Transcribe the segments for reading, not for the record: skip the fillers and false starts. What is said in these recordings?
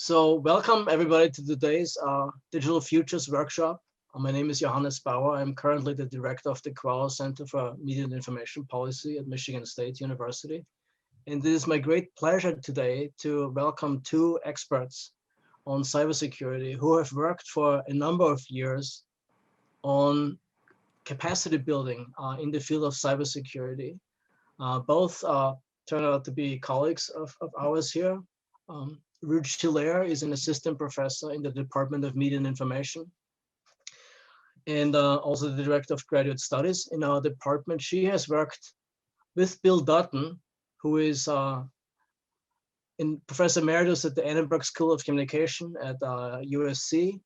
So welcome everybody to today's Digital Futures workshop. My name is Johannes Bauer. I'm currently the director of the Quello Center for Media and Information Policy at Michigan State University. And it is my great pleasure today to welcome two experts on cybersecurity who have worked for a number of years on capacity building in the field of cybersecurity. Both turn out to be colleagues of ours here. Ruth Shillair is an assistant professor in the Department of Media and Information and also the director of graduate studies in our department. She has worked with Bill Dutton, who is in Professor Emeritus at the Edinburgh School of Communication at USC.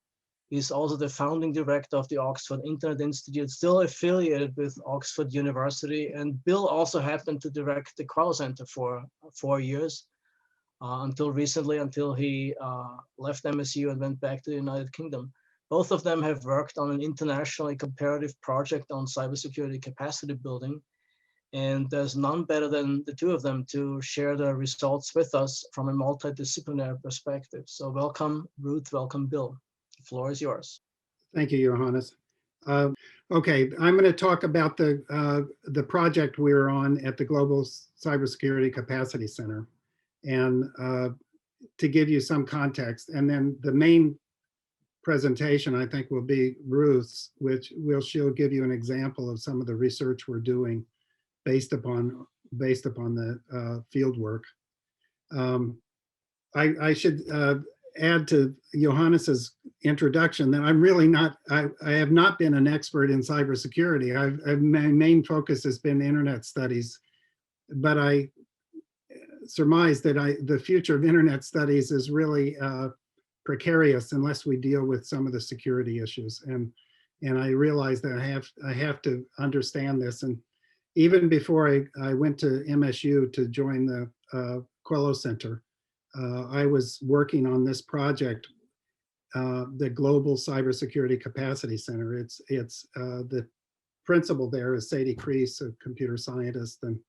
He's also the founding director of the Oxford Internet Institute, still affiliated with Oxford University. And Bill also happened to direct the Quello Center for 4 years. Until recently, until he left MSU and went back to the United Kingdom. Both of them have worked on an internationally comparative project on cybersecurity capacity building. And there's none better than the two of them to share the results with us from a multidisciplinary perspective. So welcome, Ruth, welcome, Bill. The floor is yours. Thank you, Johannes. Okay, I'm going to talk about the project we're on at the Global Cybersecurity Capacity Center. And to give you some context, and then the main presentation I think will be Ruth's, which she'll give you an example of some of the research we're doing based upon the field work. I should add to Johannes's introduction that I'm really not. I have not been an expert in cybersecurity. My main focus has been internet studies, but I surmise that the future of internet studies is really precarious unless we deal with some of the security issues. And I realize that I have to understand this. And even before I went to MSU to join the Quello Center, I was working on this project, the Global Cybersecurity Capacity Center. It's the principal there is Sadie Creese, a computer scientist, and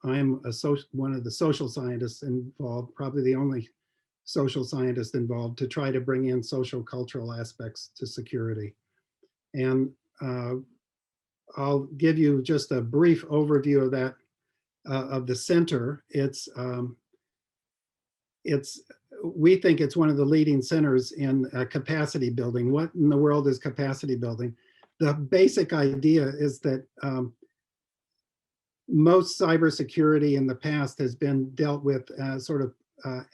I'm one of the social scientists involved, probably the only social scientist involved to try to bring in social cultural aspects to security. And I'll give you just a brief overview of that, of the center. We think it's one of the leading centers in capacity building. What in the world is capacity building? The basic idea is that most cybersecurity in the past has been dealt with sort of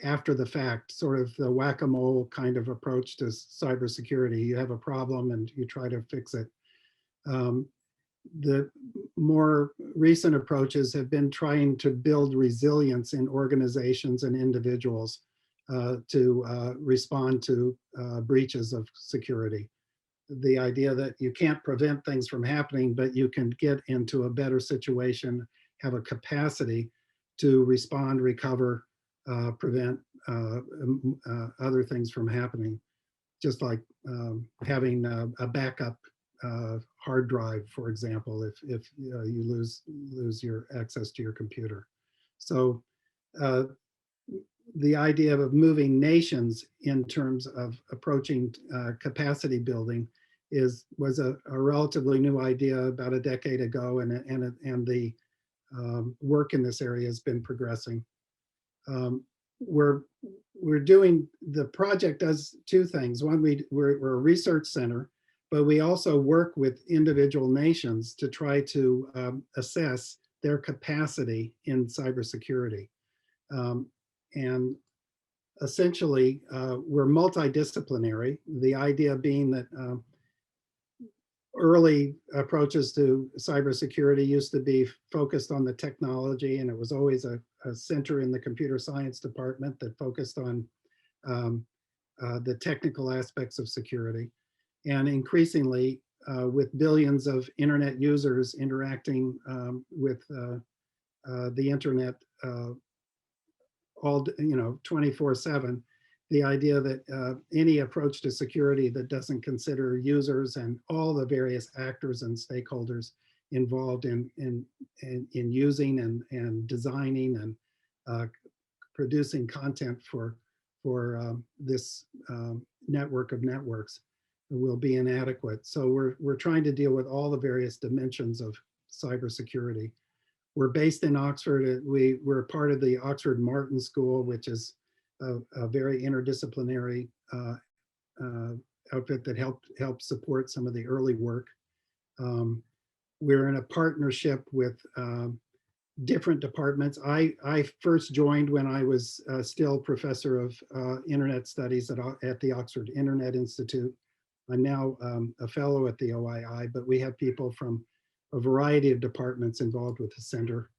after the fact, sort of the whack-a-mole kind of approach to cybersecurity. You have a problem and you try to fix it. The more recent approaches have been trying to build resilience in organizations and individuals to respond to breaches of security. The idea that you can't prevent things from happening, but you can get into a better situation, have a capacity to respond, recover, prevent other things from happening. Just like having a backup hard drive, for example, if you lose your access to your computer. So the idea of moving nations in terms of approaching capacity building was a relatively new idea about a decade ago, and the work in this area has been progressing. The project does two things. One, we're a research center, but we also work with individual nations to try to assess their capacity in cybersecurity. And essentially, we're multidisciplinary. The idea being that early approaches to cybersecurity used to be focused on the technology, and it was always a center in the computer science department that focused on the technical aspects of security. And increasingly, with billions of internet users interacting with the internet all 24/7, the idea that any approach to security that doesn't consider users and all the various actors and stakeholders involved in using and designing and producing content for this network of networks will be inadequate. So we're trying to deal with all the various dimensions of cybersecurity. We're based in Oxford. We're part of the Oxford Martin School, which is a very interdisciplinary outfit that helped support some of the early work. We're in a partnership with different departments. I first joined when I was still professor of internet studies at the Oxford Internet Institute. I'm now a fellow at the OII, but we have people from a variety of departments involved with the center.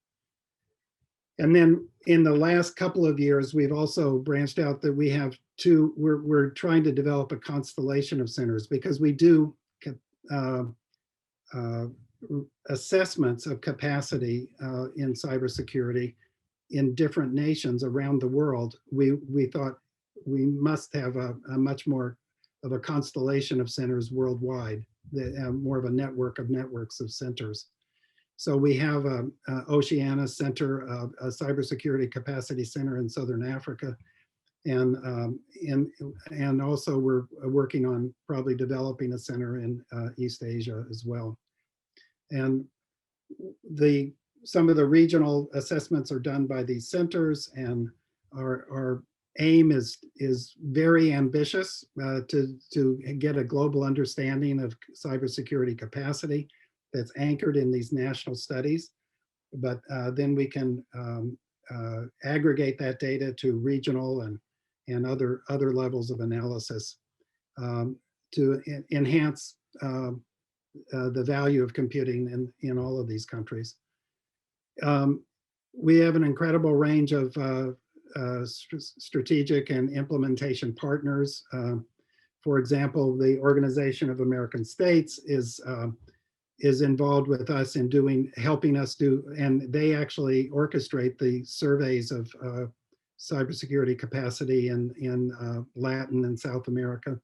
And then in the last couple of years, we've also branched out that we have we're trying to develop a constellation of centers, because we do assessments of capacity in cybersecurity in different nations around the world. We thought we must have a much more of a constellation of centers worldwide, more of a network of networks of centers. So we have a Oceania Center, a cybersecurity capacity center in Southern Africa. And also we're working on probably developing a center in East Asia as well. And some of the regional assessments are done by these centers, and our aim is very ambitious to get a global understanding of cybersecurity capacity that's anchored in these national studies. But then we can aggregate that data to regional and other levels of analysis to enhance the value of computing in all of these countries. We have an incredible range of strategic and implementation partners. For example, the Organization of American States is involved with us in helping us do, and they actually orchestrate the surveys of cybersecurity capacity in Latin and South America.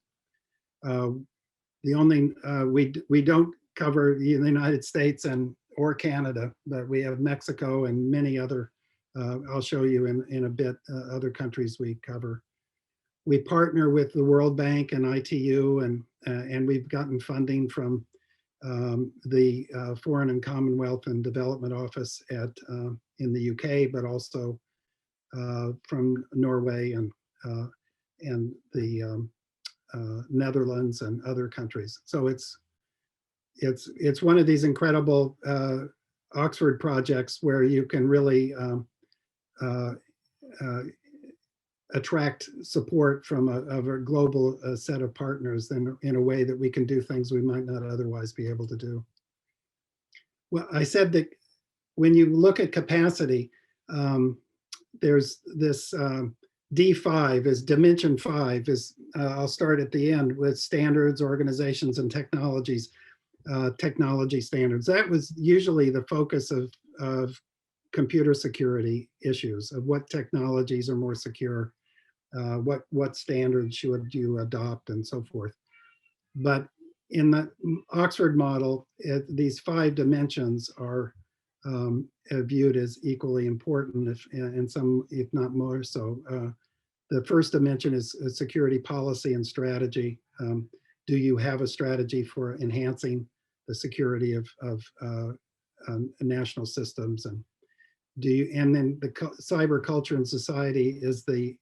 The only, we don't cover the United States or Canada, but we have Mexico and many other, I'll show you in a bit, other countries we cover. We partner with the World Bank and ITU, and we've gotten funding from the Foreign and Commonwealth and Development Office in the UK, but also from Norway and the Netherlands and other countries. So it's one of these incredible Oxford projects where you can really attract support from a global set of partners in a way that we can do things we might not otherwise be able to do. Well, I said that when you look at capacity, there's this D5 is dimension 5 is, I'll start at the end with standards, organizations, and technologies, technology standards. That was usually the focus of computer security issues, of what technologies are more secure, what standards should you adopt, and so forth. But in the Oxford model, these 5 dimensions are viewed as equally important, and some, if not more so. The first dimension is security policy and strategy. Do you have a strategy for enhancing the security of national systems? And then the cyber culture and society is the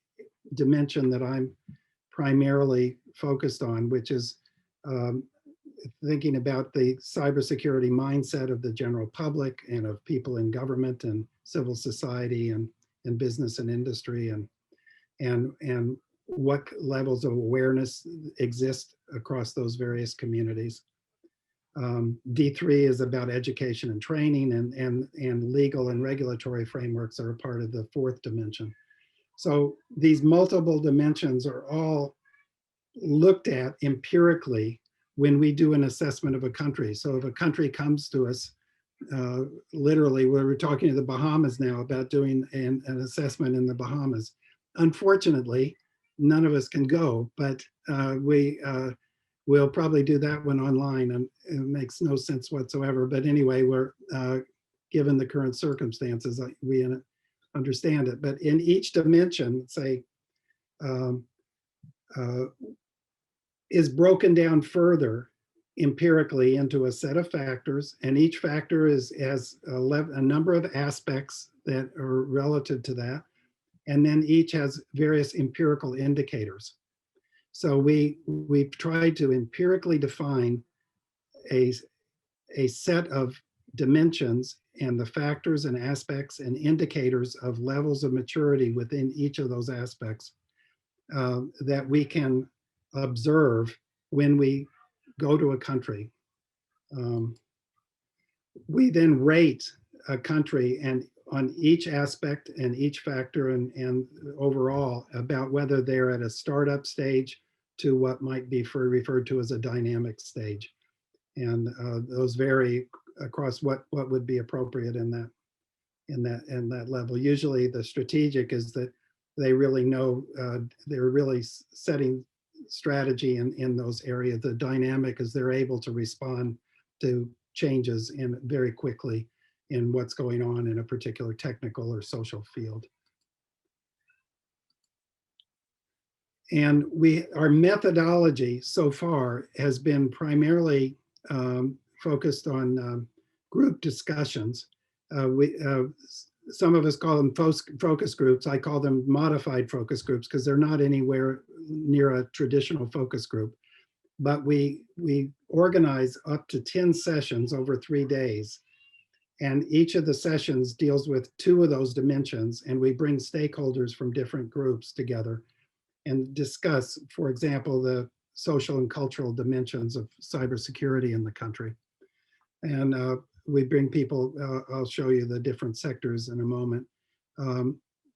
dimension that I'm primarily focused on, which is thinking about the cybersecurity mindset of the general public and of people in government and civil society and business and industry, and what levels of awareness exist across those various communities. D3 is about education and training, and legal and regulatory frameworks are a part of the 4th dimension. So these multiple dimensions are all looked at empirically when we do an assessment of a country. So if a country comes to us, literally, we're talking to the Bahamas now about doing an assessment in the Bahamas. Unfortunately, none of us can go, but we'll probably do that one online, and it makes no sense whatsoever. But anyway, we're given the current circumstances, we understand it. But in each dimension, say um, is broken down further empirically into a set of factors, and each factor has a number of aspects that are relative to that, and then each has various empirical indicators. So we've tried to empirically define a set of dimensions and the factors and aspects and indicators of levels of maturity within each of those aspects that we can observe when we go to a country. We then rate a country and on each aspect and each factor and overall about whether they're at a startup stage to what might be referred to as a dynamic stage. And those vary across what would be appropriate in that level. Usually the strategic is that they really know, they're really setting strategy in those areas. The dynamic is they're able to respond to changes very quickly in what's going on in a particular technical or social field. And our methodology so far has been primarily focused on group discussions. Some of us call them focus groups. I call them modified focus groups because they're not anywhere near a traditional focus group. But we organize up to 10 sessions over 3 days. And each of the sessions deals with 2 of those dimensions. And we bring stakeholders from different groups together and discuss, for example, the social and cultural dimensions of cybersecurity in the country. And we bring people, I'll show you the different sectors in a moment.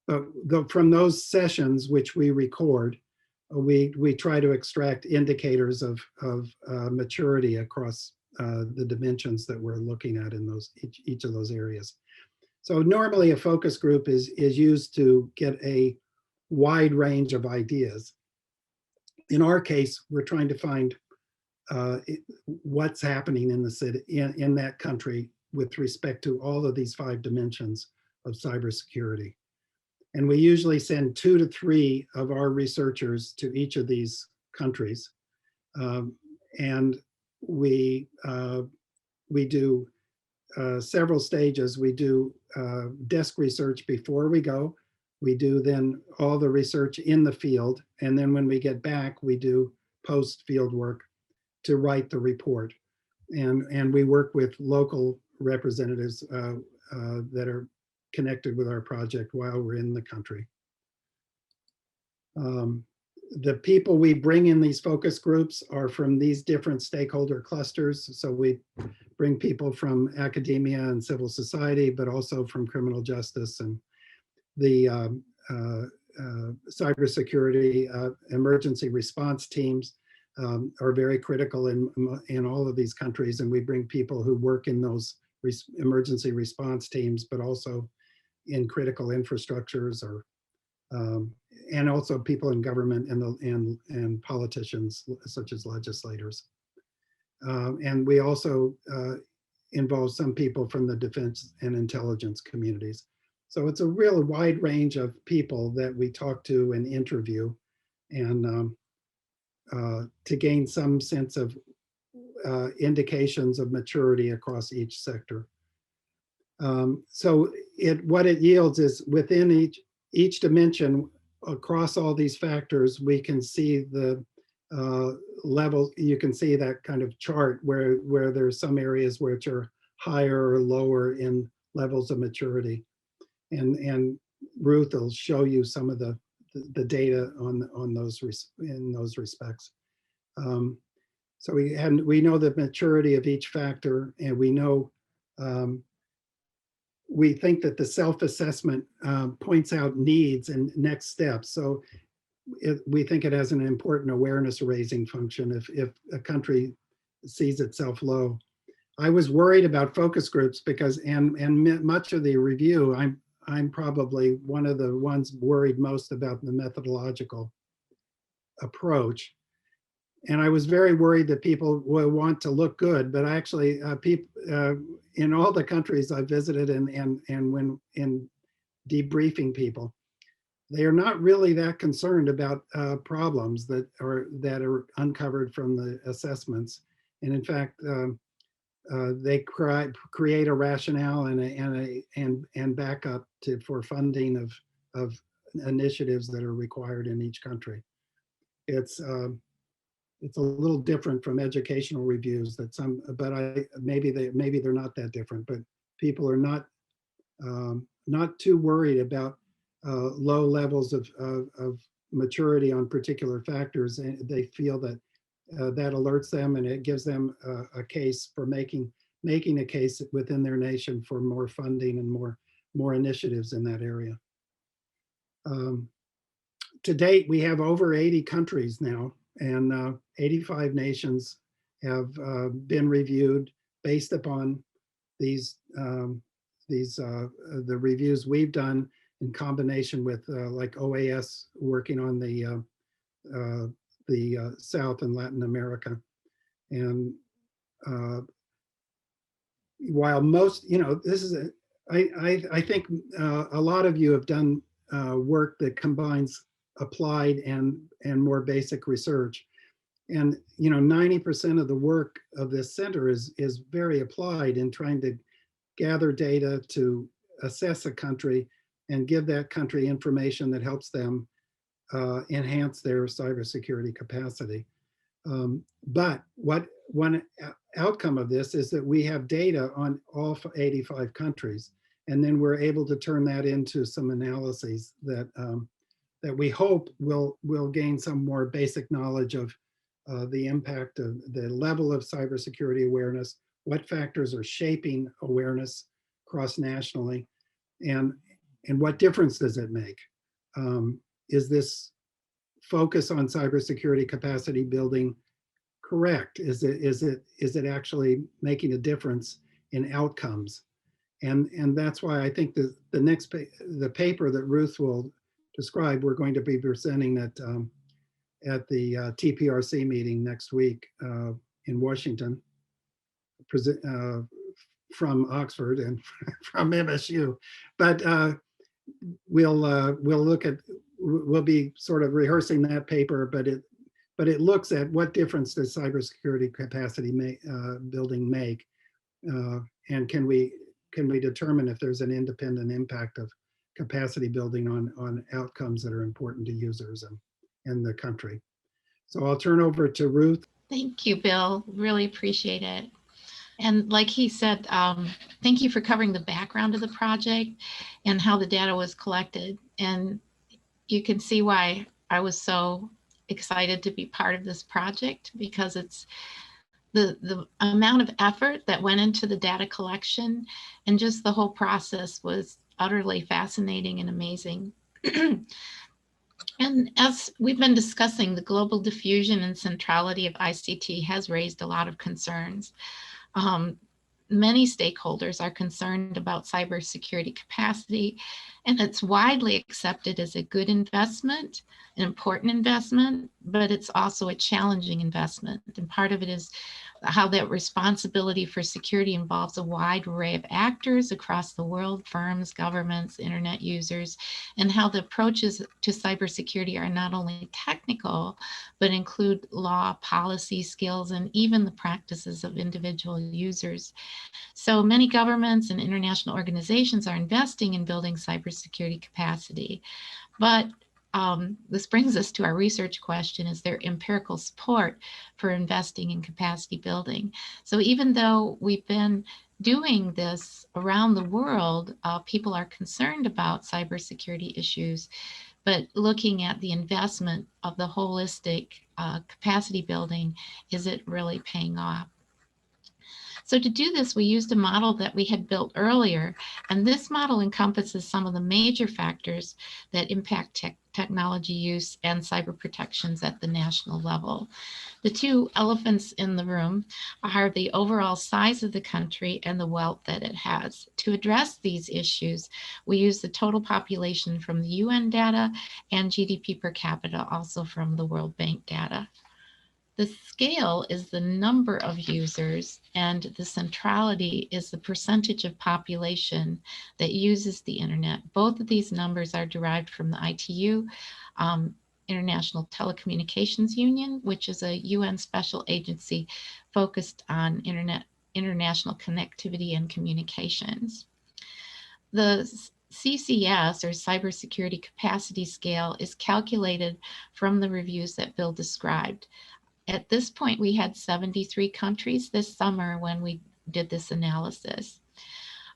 But from those sessions, which we record, we try to extract indicators of maturity across the dimensions that we're looking at in each of those areas. So normally a focus group is used to get a wide range of ideas. In our case, we're trying to find what's happening in the city, in that country with respect to all of these 5 dimensions of cybersecurity. And we usually send 2 to 3 of our researchers to each of these countries. And we do several stages. We do desk research before we go. We do then all the research in the field. And then when we get back, we do post field work to write the report. And we work with local representatives that are connected with our project while we're in the country. The people we bring in these focus groups are from these different stakeholder clusters. So we bring people from academia and civil society, but also from criminal justice and the cybersecurity emergency response teams are very critical in all of these countries. And we bring people who work in those emergency response teams, but also in critical infrastructures or and also people in government and politicians such as legislators. And we also involve some people from the defense and intelligence communities. So it's a real wide range of people that we talk to and interview, and to gain some sense of indications of maturity across each sector. So what it yields is within each dimension across all these factors, we can see the levels. You can see that kind of chart where there's some areas which are higher or lower in levels of maturity. And Ruth will show you some of the data on those in those respects. So we know the maturity of each factor, and we know we think that the self-assessment points out needs and next steps. So we think it has an important awareness raising function if a country sees itself low. I was worried about focus groups because, and much of the review, I'm probably one of the ones worried most about the methodological approach. And I was very worried that people will want to look good, but actually in all the countries I visited and when in debriefing people, they are not really that concerned about problems that are uncovered from the assessments. And in fact, they create a rationale and backup for funding of initiatives that are required in each country. It's a little different from educational reviews that but maybe they're not that different. But people are not too worried about low levels of maturity on particular factors, and they feel that that alerts them and it gives them a case for making a case within their nation for more funding and more initiatives in that area. To date, we have over 80 countries now, and 85 nations have been reviewed based upon the reviews we've done in combination with like OAS working on the South and Latin America. And while most, this is, I think a lot of you have done work that combines applied and more basic research. And 90% of the work of this center is very applied in trying to gather data to assess a country and give that country information that helps them enhance their cybersecurity capacity. But one outcome of this is that we have data on all 85 countries, and then we're able to turn that into some analyses that that we hope will gain some more basic knowledge of the impact of the level of cybersecurity awareness, what factors are shaping awareness cross-nationally, and what difference does it make? Is this focus on cybersecurity capacity building correct? Is it actually making a difference in outcomes? And that's why I think the paper that Ruth will describe, we're going to be presenting at the TPRC meeting next week in Washington, from Oxford and from MSU. But we'll be sort of rehearsing that paper, but it looks at what difference does cybersecurity capacity building make, and can we determine if there's an independent impact of capacity building on outcomes that are important to users and the country. So I'll turn over to Ruth. Thank you, Bill. Really appreciate it. And like he said, thank you for covering the background of the project and how the data was collected. And you can see why I was so excited to be part of this project, because it's the amount of effort that went into the data collection, and just the whole process was utterly fascinating and amazing. And as we've been discussing, the global diffusion and centrality of ICT has raised a lot of concerns. Many stakeholders are concerned about cybersecurity capacity, and it's widely accepted as a good investment, an important investment, but it's also a challenging investment. And part of it is how that responsibility for security involves a wide array of actors across the world, firms, governments, internet users, and how the approaches to cybersecurity are not only technical, but include law, policy, skills, and even the practices of individual users. So many governments and international organizations are investing in building cybersecurity capacity. But this brings us to our research question: is there empirical support for investing in capacity building? So even though we've been doing this around the world, people are concerned about cybersecurity issues, but looking at the investment of the holistic capacity building, is it really paying off? So to do this, we used a model that we had built earlier, and this model encompasses some of the major factors that impact technology use and cyber protections at the national level. The two elephants in the room are the overall size of the country and the wealth that it has. To address these issues, we use the total population from the UN data and GDP per capita, also from the World Bank data. The scale is the number of users, and the centrality is the percentage of population that uses the internet. Both of these numbers are derived from the ITU, International Telecommunications Union, which is a UN special agency focused on international connectivity and communications. The CCS, or Cybersecurity Capacity Scale, is calculated from the reviews that Bill described. At this point, we had 73 countries this summer when we did this analysis.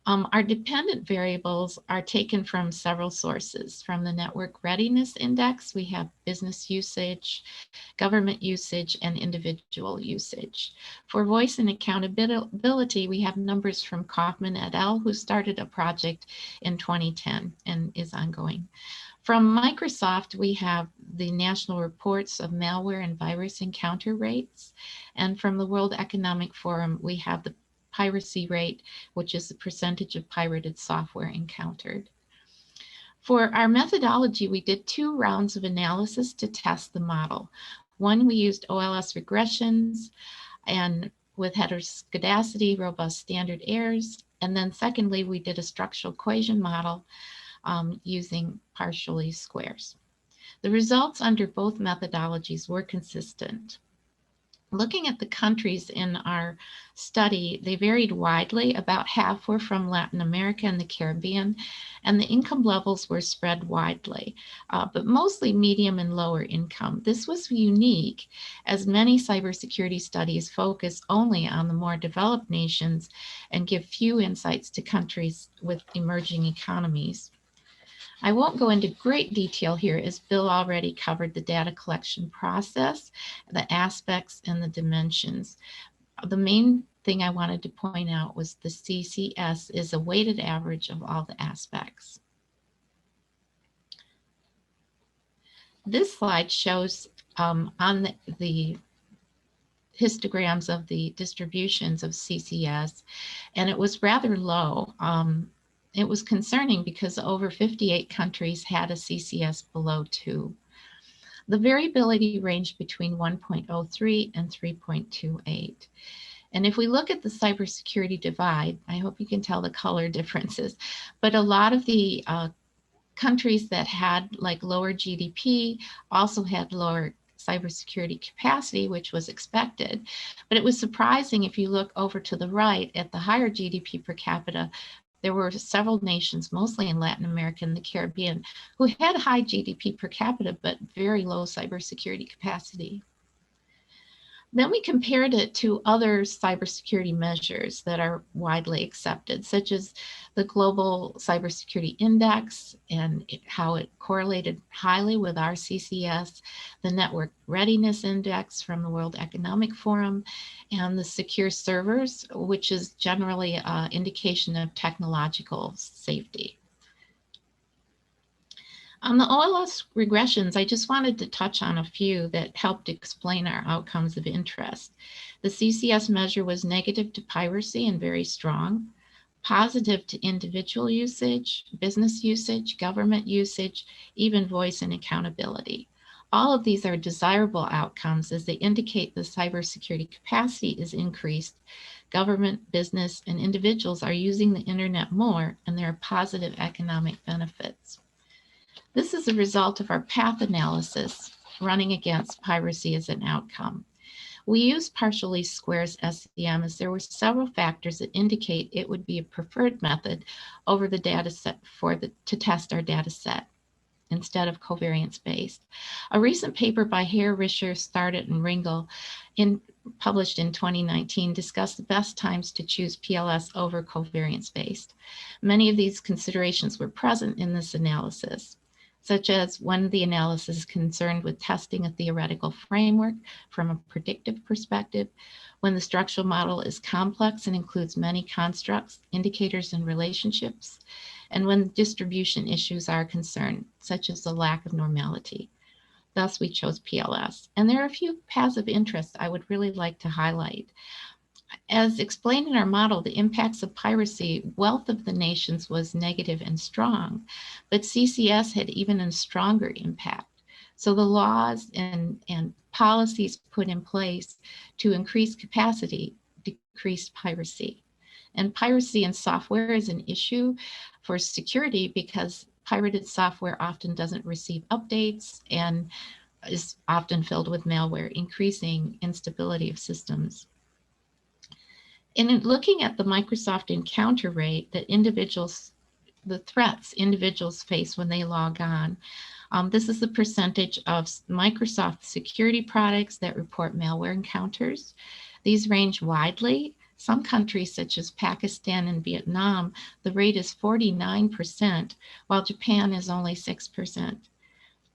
Our dependent variables are taken from several sources. From the Network Readiness Index, we have business usage, government usage, and individual usage. For voice and accountability, we have numbers from Kaufman et al., who started a project in 2010 and is ongoing. From Microsoft, we have the national reports of malware and virus encounter rates. And from the World Economic Forum, we have the piracy rate, which is the percentage of pirated software encountered. For our methodology, we did 2 rounds of analysis to test the model. One, we used OLS regressions and with heteroscedasticity, robust standard errors. And then secondly, we did a structural equation model using partial least squares. The results under both methodologies were consistent. Looking at the countries in our study, they varied widely. About half were from Latin America and the Caribbean, and the income levels were spread widely, but mostly medium and lower income. This was unique, as many cybersecurity studies focus only on the more developed nations and give few insights to countries with emerging economies. I won't go into great detail here, as Bill already covered the data collection process, the aspects, and the dimensions. The main thing I wanted to point out was the CCS is a weighted average of all the aspects. This slide shows on the histograms of the distributions of CCS, and it was rather low. It was concerning because over 58 countries had a CCS below 2. The variability ranged between 1.03 and 3.28. And if we look at the cybersecurity divide, I hope you can tell the color differences, but a lot of the countries that had like lower GDP also had lower cybersecurity capacity, which was expected. But it was surprising if you look over to the right at the higher GDP per capita. There were several nations, mostly in Latin America and the Caribbean, who had high GDP per capita, but very low cybersecurity capacity. Then we compared it to other cybersecurity measures that are widely accepted, such as the Global Cybersecurity Index and how it correlated highly with our CCS, the Network Readiness Index from the World Economic Forum, and the Secure Servers, which is generally an indication of technological safety. On the OLS regressions, I just wanted to touch on a few that helped explain our outcomes of interest. The CCS measure was negative to piracy and very strong, positive to individual usage, business usage, government usage, even voice and accountability. All of these are desirable outcomes as they indicate the cybersecurity capacity is increased. Government, business, and individuals are using the internet more, and there are positive economic benefits. This is a result of our path analysis running against piracy as an outcome. We used partial least squares SEM as there were several factors that indicate it would be a preferred method over the data set to test our data set instead of covariance-based. A recent paper by Hare, Risher, Starrett, and Ringel published in 2019 discussed the best times to choose PLS over covariance-based. Many of these considerations were present in this analysis, such as when the analysis is concerned with testing a theoretical framework from a predictive perspective, when the structural model is complex and includes many constructs, indicators, and relationships, and when distribution issues are concerned, such as the lack of normality. Thus, we chose PLS. And there are a few paths of interest I would really like to highlight. As explained in our model, the impacts of piracy, wealth of the nations was negative and strong, but CCS had even a stronger impact. So the laws and policies put in place to increase capacity decreased piracy. And piracy in software is an issue for security because pirated software often doesn't receive updates and is often filled with malware, increasing instability of systems. And in looking at the Microsoft encounter rate that the threats individuals face when they log on, this is the percentage of Microsoft security products that report malware encounters. These range widely. Some countries such as Pakistan and Vietnam, the rate is 49%, while Japan is only 6%.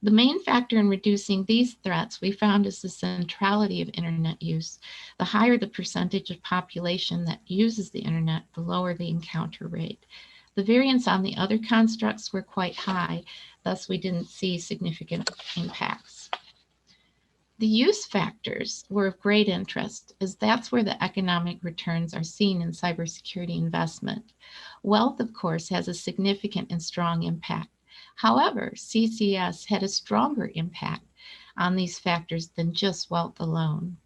The main factor in reducing these threats we found is the centrality of internet use. The higher the percentage of population that uses the internet, the lower the encounter rate. The variance on the other constructs were quite high, thus we didn't see significant impacts. The use factors were of great interest, as that's where the economic returns are seen in cybersecurity investment. Wealth, of course, has a significant and strong impact. However, CCS had a stronger impact on these factors than just wealth alone.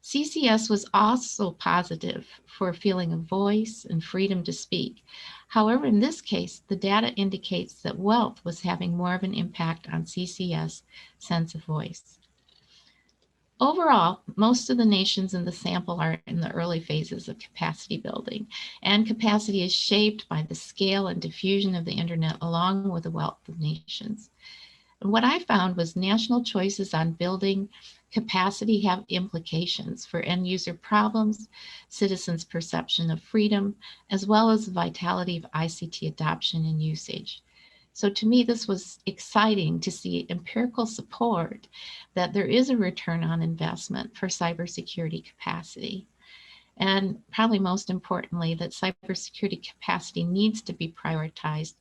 CCS was also positive for a feeling of voice and freedom to speak. However, in this case, the data indicates that wealth was having more of an impact on CCS sense of voice. Overall, most of the nations in the sample are in the early phases of capacity building, and capacity is shaped by the scale and diffusion of the internet along with the wealth of nations. And what I found was national choices on building capacity have implications for end user problems, citizens' perception of freedom, as well as the vitality of ICT adoption and usage. So to me, this was exciting to see empirical support that there is a return on investment for cybersecurity capacity. And probably most importantly, that cybersecurity capacity needs to be prioritized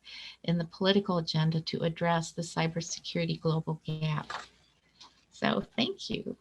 in the political agenda to address the cybersecurity global gap. So thank you.